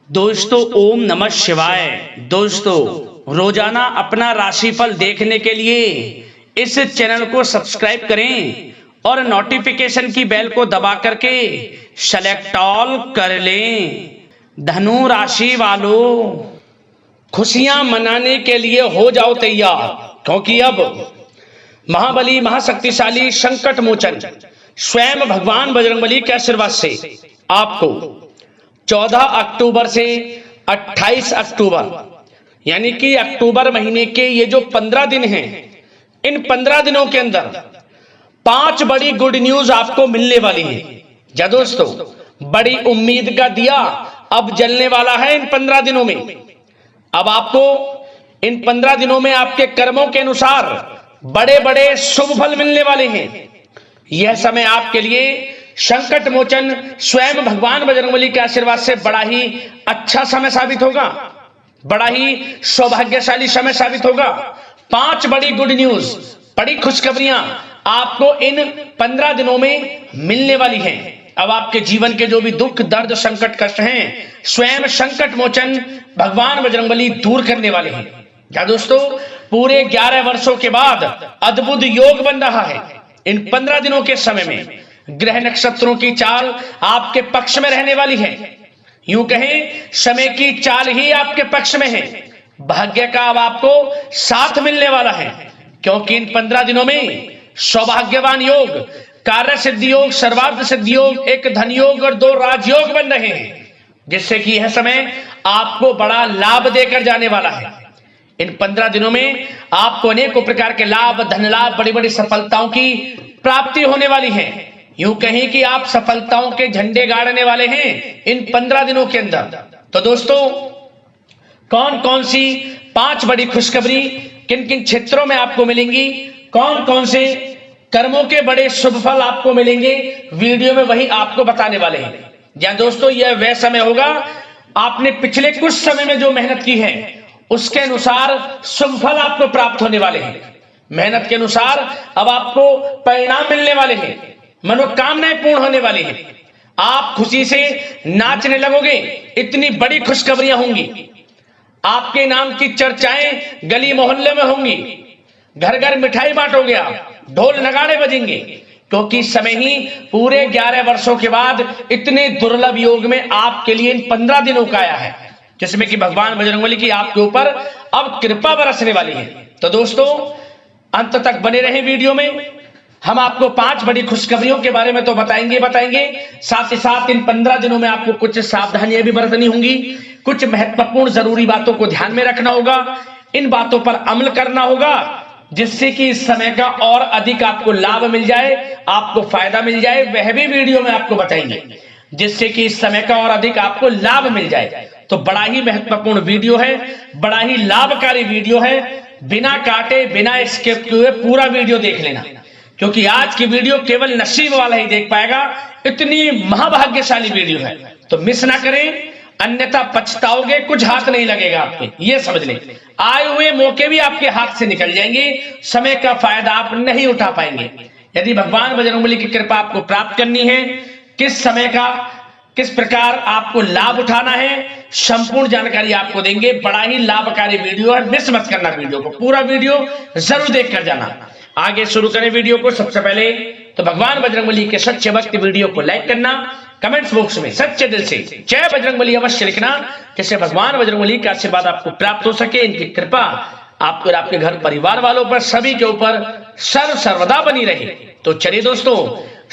दोस्तों ओम नमः शिवाय। दोस्तों रोजाना अपना राशिफल देखने के लिए इस चैनल को सब्सक्राइब करें और नोटिफिकेशन की बेल को दबा करके सेलेक्ट ऑल कर लें। धनु राशि वालों, खुशियां मनाने के लिए हो जाओ तैयार, क्योंकि अब महाबली महाशक्तिशाली संकट मोचन स्वयं भगवान बजरंगबली के आशीर्वाद से आपको 14 अक्टूबर से 28 अक्टूबर यानी कि अक्टूबर महीने के ये जो 15 दिन हैं, इन 15 दिनों के अंदर 5 बड़ी गुड न्यूज आपको मिलने वाली है। क्या दोस्तों, बड़ी उम्मीद का दिया अब जलने वाला है इन 15 दिनों में। अब आपको इन 15 दिनों में आपके कर्मों के अनुसार बड़े बड़े शुभ फल मिलने वाले हैं। यह समय आपके लिए संकट मोचन स्वयं भगवान बजरंगबली के आशीर्वाद से बड़ा ही अच्छा समय साबित होगा, बड़ा ही सौभाग्यशाली समय साबित होगा। 5 बड़ी गुड न्यूज, बड़ी खुशखबरियां आपको इन 15 दिनों में मिलने वाली हैं। अब आपके जीवन के जो भी दुख दर्द संकट कष्ट हैं, स्वयं संकट मोचन भगवान बजरंगबली दूर करने वाले हैं। क्या दोस्तों, पूरे 11 वर्षों के बाद अद्भुत योग बन रहा है। इन 15 दिनों के समय में ग्रह नक्षत्रों की चाल आपके पक्ष में रहने वाली है। यूं कहें, समय की चाल ही आपके पक्ष में है। भाग्य का अब आपको साथ मिलने वाला है, क्योंकि इन 15 दिनों में सौभाग्यवान योग, कार्य सिद्धि योग, सर्वार्थ सिद्धि योग, एक धन योग और 2 राजयोग बन रहे हैं, जिससे कि यह समय आपको बड़ा लाभ देकर जाने वाला है। इन 15 दिनों में आपको अनेकों प्रकार के लाभ, धन लाभ, बड़ी बड़ी सफलताओं की प्राप्ति होने वाली है। यूं कहें कि आप सफलताओं के झंडे गाड़ने वाले हैं इन 15 दिनों के अंदर। तो दोस्तों, कौन कौन सी 5 बड़ी खुशखबरी किन किन क्षेत्रों में आपको मिलेंगी, कौन कौन से कर्मों के बड़े शुभ फल आपको मिलेंगे, वीडियो में वही आपको बताने वाले हैं। या दोस्तों, यह वह समय होगा, आपने पिछले कुछ समय में जो मेहनत की है उसके अनुसार शुभ फल आपको प्राप्त होने वाले हैं। मेहनत के अनुसार अब आपको परिणाम मिलने वाले हैं, मनोकामनाएं पूर्ण होने वाली हैं। आप खुशी से नाचने लगोगे, इतनी बड़ी खुशखबरियां होंगी। आपके नाम की चर्चाएं गली मोहल्ले में होंगी, घर घर मिठाई बांटोगे आप, ढोल नगाड़े बजेंगे, क्योंकि इस समय ही पूरे 11 वर्षों के बाद इतने दुर्लभ योग में आपके लिए इन 15 दिनों का आया है, जिसमें कि भगवान बजरंगबली की आपके ऊपर अब कृपा बरसने वाली है। तो दोस्तों, अंत तक बने रहें वीडियो में। हम आपको 5 बड़ी खुशखबरियों के बारे में तो बताएंगे, साथ ही साथ इन 15 दिनों में आपको कुछ सावधानियां भी बरतनी होंगी, कुछ महत्वपूर्ण जरूरी बातों को ध्यान में रखना होगा, इन बातों पर अमल करना होगा, जिससे कि इस समय का और अधिक आपको लाभ मिल जाए, आपको फायदा मिल जाए। वह भी वीडियो में आपको बताएंगे, जिससे कि इस समय का और अधिक आपको लाभ मिल जाए। तो बड़ा ही महत्वपूर्ण वीडियो है, बड़ा ही लाभकारी वीडियो है। बिना काटे, बिना स्किप किए पूरा वीडियो देख लेना, क्योंकि आज की वीडियो केवल नसीब वाला ही देख पाएगा। इतनी महाभाग्यशाली वीडियो है, तो मिस ना करें, अन्यथा पछताओगे, कुछ हाथ नहीं लगेगा आपके। ये समझ लें, आए हुए मौके भी आपके हाथ से निकल जाएंगे, समय का फायदा आप नहीं उठा पाएंगे। यदि भगवान बजरंगबली की कृपा आपको प्राप्त करनी है, किस समय का किस प्रकार आपको लाभ उठाना है, संपूर्ण जानकारी आपको देंगे। बड़ा ही लाभकारी वीडियो है, मिस मत करना वीडियो को, पूरा वीडियो जरूर देख कर जाना। आगे शुरू करें वीडियो को। सबसे पहले तो भगवान बजरंगबली के सच्चे भक्त वीडियो को लाइक करना, कमेंट्स बॉक्स में सच्चे दिल से जय बजरंगबली अवश्य लिखना, जिससे भगवान बजरंगबली का आशीर्वाद आपको प्राप्त हो सके, इनकी कृपा आपको और आपके घर परिवार वालों पर, सभी के ऊपर सर्वदा बनी रहे। तो चलिए दोस्तों,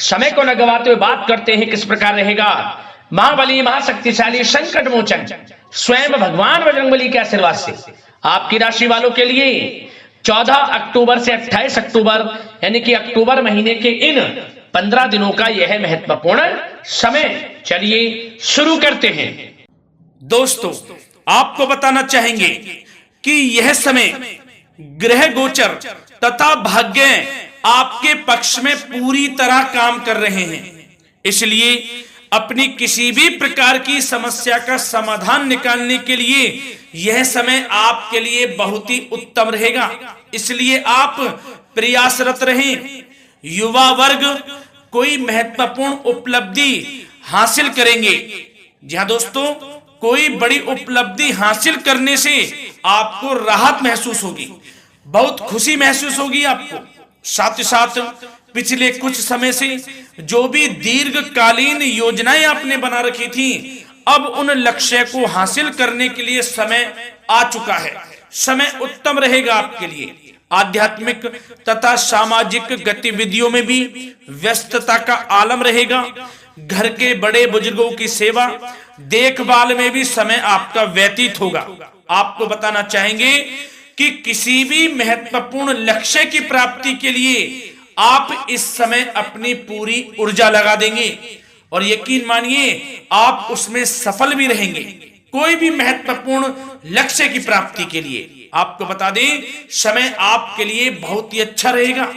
समय को न गवाते हुए बात करते हैं किस प्रकार रहेगा महाबली महाशक्तिशाली संकट मोचन स्वयं भगवान बजरंगबली के आशीर्वाद से आपकी राशि वालों के लिए 14 अक्टूबर से 28 अक्टूबर यानी कि अक्टूबर महीने के इन 15 दिनों का यह महत्वपूर्ण समय। चलिए शुरू करते हैं। दोस्तों, आपको बताना चाहेंगे कि यह समय ग्रह गोचर तथा भाग्य आपके पक्ष में पूरी तरह काम कर रहे हैं, इसलिए अपनी किसी भी प्रकार की समस्या का समाधान निकालने के लिए यह समय आपके लिए बहुत ही उत्तम रहेगा। इसलिए आप प्रयासरत रहें। युवा वर्ग कोई महत्वपूर्ण उपलब्धि हासिल करेंगे। जी हाँ दोस्तों, कोई बड़ी उपलब्धि हासिल करने से आपको राहत महसूस होगी, बहुत खुशी महसूस होगी आपको। साथ ही साथ पिछले कुछ समय से जो भी दीर्घकालीन योजनाएं आपने बना रखी थी, अब उन लक्ष्य को हासिल करने के लिए समय आ चुका है। समय उत्तम रहेगा आपके लिए। आध्यात्मिक तथा सामाजिक गतिविधियों में भी व्यस्तता का आलम रहेगा। घर के बड़े बुजुर्गों की सेवा देखभाल में भी समय आपका व्यतीत होगा। आपको बताना चाहेंगे कि किसी भी महत्वपूर्ण लक्ष्य की प्राप्ति के लिए आप इस समय अपनी पूरी ऊर्जा लगा देंगे और यकीन मानिए आप उसमें सफल भी रहेंगे। कोई भी महत्वपूर्ण लक्ष्य की प्राप्ति के लिए आपको बता दें, समय आपके लिए बहुत ही अच्छा रहेगा।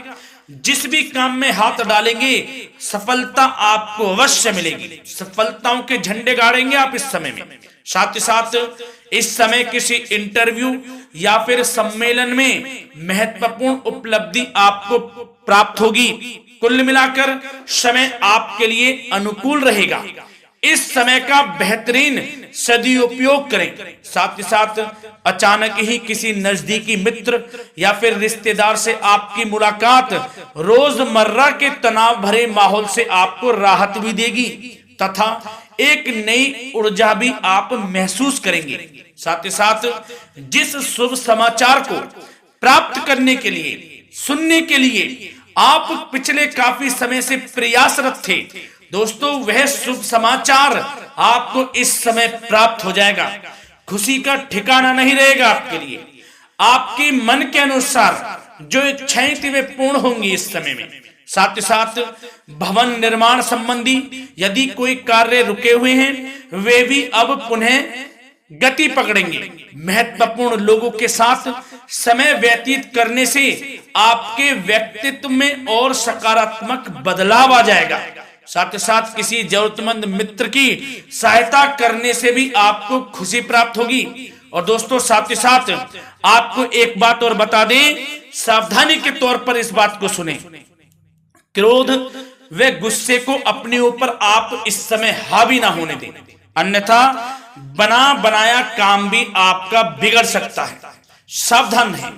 जिस भी काम में हाथ डालेंगे सफलता आपको अवश्य मिलेगी। सफलताओं के झंडे गाड़ेंगे आप इस समय में। साथ ही साथ इस समय किसी इंटरव्यू या फिर सम्मेलन में महत्वपूर्ण उपलब्धि आपको प्राप्त होगी। कुल मिलाकर समय आपके लिए अनुकूल रहेगा। इस समय का बेहतरीन सदुपयोग करें। साथ ही साथ अचानक ही किसी नजदीकी मित्र या फिर रिश्तेदार से आपकी मुलाकात रोजमर्रा के तनाव भरे माहौल से आपको राहत भी देगी तथा एक नई ऊर्जा भी आप महसूस करेंगे। साथ ही साथ जिस शुभ समाचार को प्राप्त करने के लिए, सुनने के लिए आप पिछले काफी समय से प्रयासरत थे दोस्तों, वह शुभ समाचार आपको इस समय प्राप्त हो जाएगा। खुशी का ठिकाना नहीं रहेगा आपके लिए। आपके मन के अनुसार जो इच्छाएं थी वे पूर्ण होंगी इस समय में। साथ ही साथ भवन निर्माण संबंधी यदि कोई कार्य रुके हुए हैं वे भी अब पुनः गति पकड़ेंगे। महत्वपूर्ण लोगों के साथ समय व्यतीत करने से आपके व्यक्तित्व में और सकारात्मक बदलाव आ जाएगा। साथ ही साथ किसी जरूरतमंद मित्र की सहायता करने से भी आपको खुशी प्राप्त होगी। और दोस्तों साथ ही साथ आपको एक बात और बता दें, सावधानी के तौर पर इस बात को सुने। क्रोध व गुस्से को अपने ऊपर आप इस समय हावी ना होने दें, अन्यथा बना बनाया काम भी आपका बिगड़ सकता है। सावधान रहें।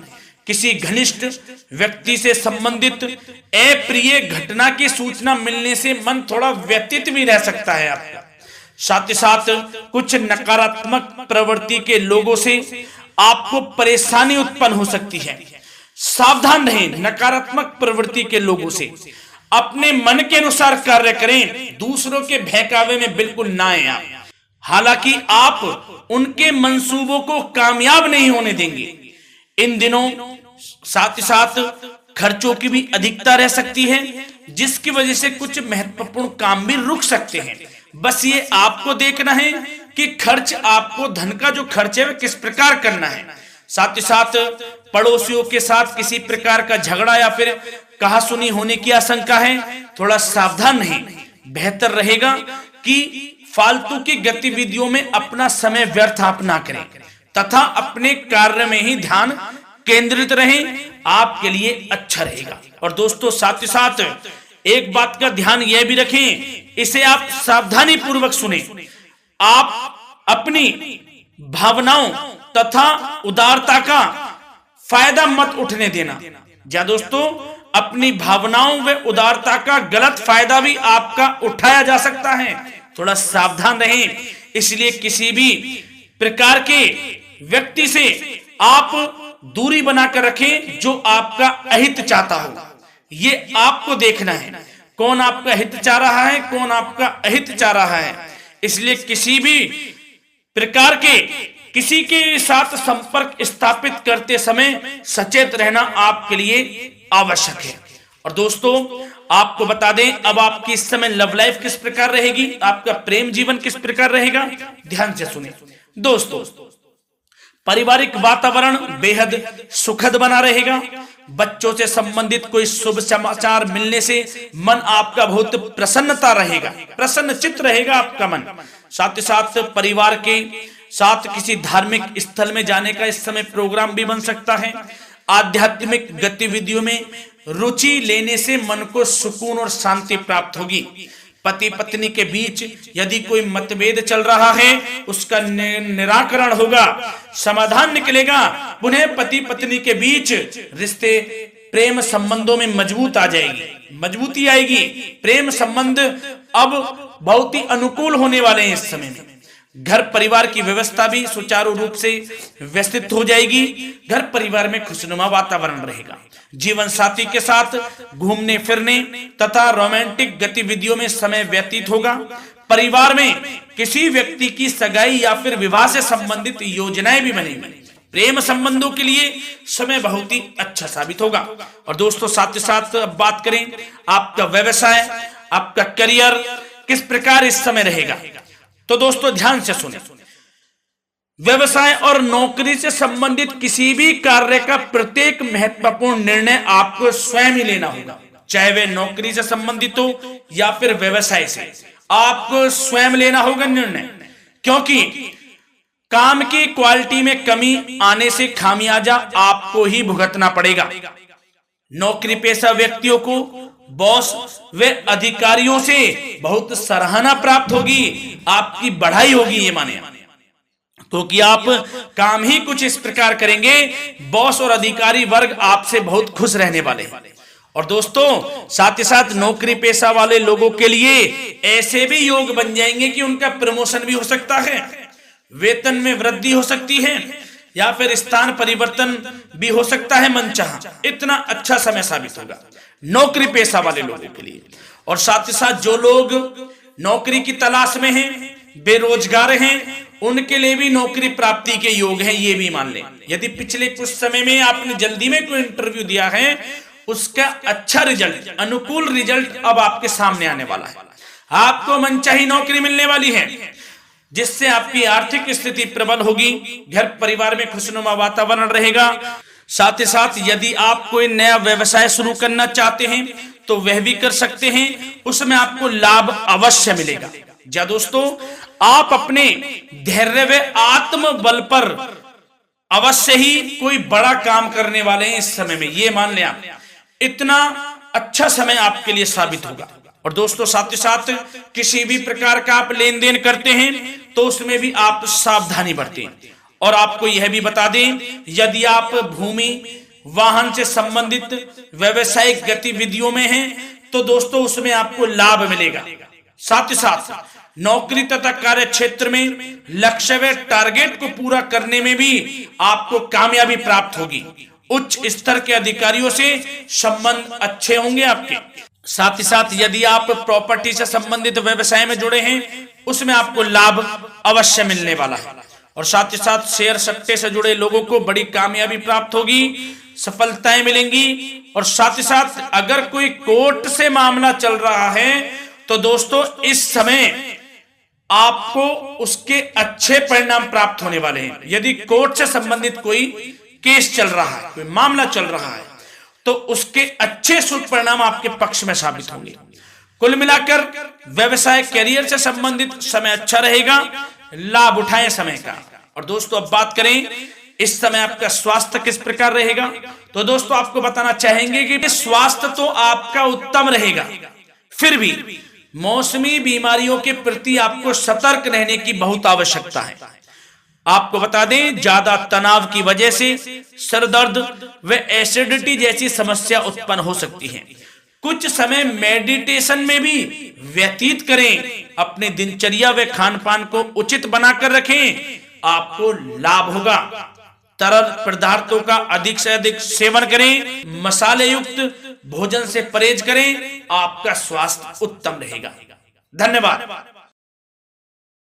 किसी घनिष्ठ व्यक्ति से संबंधित अप्रिय घटना की सूचना मिलने से मन थोड़ा व्यतीत भी रह सकता है आपका। साथ ही साथ कुछ नकारात्मक प्रवृत्ति के लोगों से आपको परेशानी उत्पन्न हो सकती है। सावधान रहें नकारात्मक प्रवृत्ति के लोगों से। अपने मन के अनुसार कार्य करें, दूसरों के बहकावे में बिल्कुल ना आए आप। हालांकि आप उनके मंसूबों को कामयाब नहीं होने देंगे। इन दिनों साथ ही साथ खर्चों की भी अधिकता रह सकती है, जिसकी वजह से कुछ महत्वपूर्ण काम भी रुक सकते हैं। बस ये आपको देखना है कि खर्च, आपको धन का जो खर्च है वह किस प्रकार करना है। साथ ही साथ पड़ोसियों के साथ किसी प्रकार का झगड़ा या फिर कहासुनी होने की आशंका है, थोड़ा सावधान रहें। बेहतर रहेगा कि फालतू की गतिविधियों में अपना समय व्यर्थ आप ना करें तथा अपने कार्य में ही ध्यान केंद्रित रहें, आपके लिए अच्छा रहेगा। और दोस्तों साथ ही साथ एक बात का ध्यान यह भी रखें, इसे आप सावधानी पूर्वक सुने। आप अपनी भावनाओं तथा उदारता का फायदा मत उठने देना। या दोस्तों अपनी भावनाओं व उदारता का गलत फायदा भी आपका उठाया जा सकता है, थोड़ा सावधान रहें। इसलिए किसी भी प्रकार के व्यक्ति से आप दूरी बनाकर रखें जो आपका अहित चाहता हो। ये आपको देखना है कौन आपका हित चाह रहा है, कौन आपका अहित चाह रहा है। इसलिए किसी भी प्रकार के किसी के साथ संपर्क स्थापित करते समय सचेत रहना आपके लिए आवश्यक है। और दोस्तों आपको बता दें, अब आपकी इस समय लव लाइफ किस प्रकार रहेगी, आपका प्रेम जीवन किस प्रकार रहेगा, ध्यान से सुने। दोस्तों पारिवारिक वातावरण बेहद सुखद बना रहेगा। बच्चों से संबंधित कोई शुभ समाचार मिलने से मन आपका बहुत प्रसन्नता रहेगा, प्रसन्न चित्त रहेगा आपका मन। साथ ही साथ परिवार के साथ किसी धार्मिक स्थल में जाने का इस समय प्रोग्राम भी बन सकता है। आध्यात्मिक गतिविधियों में रुचि लेने से मन को सुकून और शांति प्राप्त होगी। पति पत्नी के बीच यदि कोई मतभेद चल रहा है उसका निराकरण होगा, समाधान निकलेगा। पुनः पति पत्नी के बीच रिश्ते प्रेम संबंधों में मजबूती आएगी। प्रेम संबंध अब बहुत ही अनुकूल होने वाले हैं इस समय में। घर परिवार की व्यवस्था भी सुचारू रूप से व्यवस्थित हो जाएगी। घर परिवार में खुशनुमा वातावरण रहेगा। जीवन साथी के साथ घूमने फिरने तथा रोमांटिक गतिविधियों में समय व्यतीत होगा। परिवार में किसी व्यक्ति की सगाई या फिर विवाह से संबंधित योजनाएं भी बनेंगी। प्रेम संबंधों के लिए समय बहुत ही अच्छा साबित होगा। और दोस्तों साथ ही साथ अब बात करें आपका व्यवसाय, आपका करियर किस प्रकार इस समय रहेगा, तो दोस्तों ध्यान से सुने। व्यवसाय और नौकरी से संबंधित किसी भी कार्य का प्रत्येक महत्वपूर्ण निर्णय आपको स्वयं ही लेना होगा, चाहे वह नौकरी से संबंधित हो या फिर व्यवसाय से। आपको स्वयं लेना होगा निर्णय, क्योंकि काम की क्वालिटी में कमी आने से खामियाजा आपको ही भुगतना पड़ेगा। नौकरी पेशा व्यक्तियों को बॉस व अधिकारियों से बहुत सराहना प्राप्त होगी, आपकी बढ़ाई होगी, ये माने, क्योंकि आप काम ही कुछ इस प्रकार करेंगे, बॉस और अधिकारी वर्ग आपसे बहुत खुश रहने वाले हैं। और दोस्तों साथ ही साथ नौकरी पेशा वाले लोगों के लिए ऐसे भी योग बन जाएंगे कि उनका प्रमोशन भी हो सकता है, वेतन में वृद्धि हो सकती है, या फिर स्थान परिवर्तन भी हो सकता है मनचाहा। इतना अच्छा समय साबित होगा नौकरी पेशा वाले लोगों के लिए। और साथ ही साथ जो लोग नौकरी की तलाश में हैं, बेरोजगार हैं, उनके लिए भी नौकरी प्राप्ति के योग हैं, ये भी मान लें। यदि पिछले कुछ समय में आपने जल्दी में कोई इंटरव्यू दिया है, उसका अच्छा रिजल्ट, अनुकूल रिजल्ट अब आपके सामने आने वाला है। आपको मनचाही नौकरी मिलने वाली है, जिससे आपकी आर्थिक स्थिति प्रबल होगी। घर परिवार में खुशनुमा वातावरण रहेगा। साथ ही साथ यदि आप कोई नया व्यवसाय शुरू करना चाहते हैं तो वह भी कर सकते हैं, उसमें आपको लाभ अवश्य मिलेगा। जा दोस्तों, आप अपने धैर्य व आत्मबल पर अवश्य ही कोई बड़ा काम करने वाले हैं इस समय में, ये मान लें आप। इतना अच्छा समय आपके लिए साबित होगा। और दोस्तों साथ ही साथ किसी भी प्रकार का आप लेन देन करते हैं तो उसमें भी आप सावधानी बरतें। और आपको यह भी बता दें, यदि आप भूमि वाहन से संबंधित व्यावसायिक गतिविधियों में हैं तो दोस्तों उसमें आपको लाभ मिलेगा। साथ ही साथ नौकरी तथा कार्य क्षेत्र में लक्ष्य व टारगेट को पूरा करने में भी आपको कामयाबी प्राप्त होगी। उच्च स्तर के अधिकारियों से संबंध अच्छे होंगे आपके। साथ ही साथ यदि आप प्रॉपर्टी से संबंधित व्यवसाय में जुड़े हैं, उसमें आपको लाभ अवश्य मिलने वाला है। और साथ ही साथ शेयर सट्टे से जुड़े लोगों को बड़ी कामयाबी प्राप्त होगी, सफलताएं मिलेंगी। और साथ ही साथ अगर कोई कोर्ट से मामला चल रहा है तो दोस्तों इस समय आपको उसके अच्छे परिणाम प्राप्त होने वाले हैं। यदि कोर्ट से संबंधित कोई केस चल रहा है, कोई मामला चल रहा है, तो उसके अच्छे शुभ परिणाम आपके पक्ष में साबित होंगे। कुल मिलाकर व्यवसाय करियर से संबंधित समय अच्छा रहेगा, लाभ उठाएं समय का। और दोस्तों अब बात करें इस समय आपका स्वास्थ्य किस प्रकार रहेगा, तो दोस्तों आपको बताना चाहेंगे कि स्वास्थ्य तो आपका उत्तम रहेगा, फिर भी मौसमी बीमारियों के प्रति आपको सतर्क रहने की बहुत आवश्यकता है। आपको बता दें, ज्यादा तनाव की वजह से सर दर्द व एसिडिटी जैसी समस्या उत्पन्न हो सकती है। कुछ समय मेडिटेशन में भी व्यतीत करें, अपने दिनचर्या व खान पान को उचित बनाकर रखें, आपको लाभ होगा। तरल पदार्थों का अधिक से अधिक सेवन करें, मसाले युक्त भोजन से परहेज करें, आपका स्वास्थ्य उत्तम रहेगा। धन्यवाद।